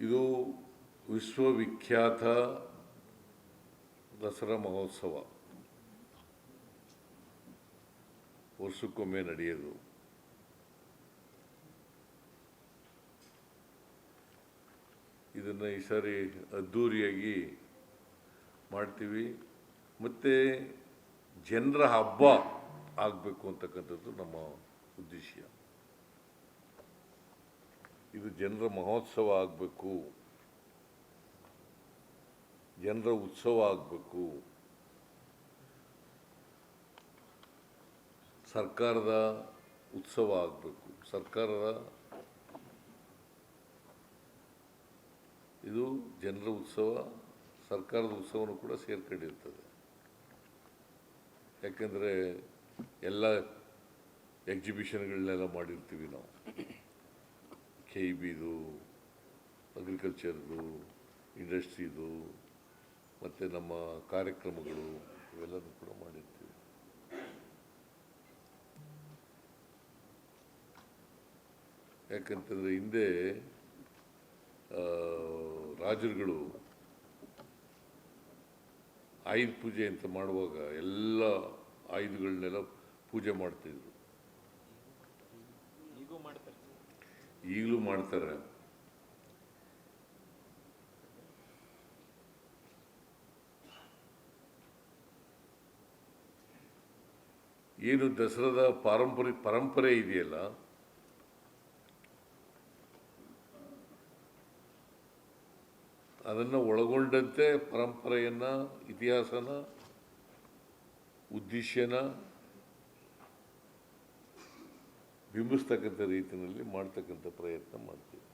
ಇದು ವಿಶ್ವವಿಖ್ಯಾತ ದಸರಾ ಮಹೋತ್ಸವ ವರ್ಷಕ್ಕೊಮ್ಮೆ ನಡೆಯೋದು. ಇದನ್ನು ಈ ಸಾರಿ ಅದ್ಧೂರಿಯಾಗಿ ಮಾಡ್ತೀವಿ. ಮತ್ತು ಜನರ ಹಬ್ಬ ಆಗಬೇಕು ಅಂತಕ್ಕಂಥದ್ದು ನಮ್ಮ ಉದ್ದೇಶ. ಇದು ಜನರ ಮಹೋತ್ಸವ ಆಗಬೇಕು, ಜನರ ಉತ್ಸವ ಆಗಬೇಕು, ಸರ್ಕಾರದ ಉತ್ಸವ ಆಗಬೇಕು. ಇದು ಜನರ ಉತ್ಸವ, ಸರ್ಕಾರದ ಉತ್ಸವನೂ ಕೂಡ ಸೇರ್ಕೊಂಡಿರ್ತದೆ. ಯಾಕೆಂದರೆ ಎಲ್ಲ ಎಕ್ಸಿಬಿಷನ್ಗಳನ್ನೆಲ್ಲ ಮಾಡಿರ್ತೀವಿ ನಾವು, KEBದು, ಅಗ್ರಿಕಲ್ಚರ್ದು, ಇಂಡಸ್ಟ್ರಿದು, ಮತ್ತು ನಮ್ಮ ಕಾರ್ಯಕ್ರಮಗಳು ಇವೆಲ್ಲನೂ ಕೂಡ ಮಾಡಿರ್ತೀವಿ. ಯಾಕಂತಂದರೆ ಹಿಂದೆ ರಾಜರುಗಳು ಆಯುಧ ಪೂಜೆ ಅಂತ ಮಾಡುವಾಗ ಎಲ್ಲ ಆಯುಧಗಳನ್ನೆಲ್ಲ ಪೂಜೆ ಮಾಡ್ತಿದ್ರು. ಈಗಲೂ ಮಾಡ್ತಾರೆ. ಏನು ದಸರಾದ ಪರಂಪರೆ ಇದೆಯಲ್ಲ, ಅದನ್ನು ಒಳಗೊಂಡಂತೆ ಪರಂಪರೆಯನ್ನು, ಇತಿಹಾಸನ, ಉದ್ದೇಶನ ಬಿಂಬಿಸ್ತಕ್ಕಂಥ ರೀತಿಯಲ್ಲಿ ಮಾಡ್ತಕ್ಕಂಥ ಪ್ರಯತ್ನ ಮಾಡ್ತೀವಿ.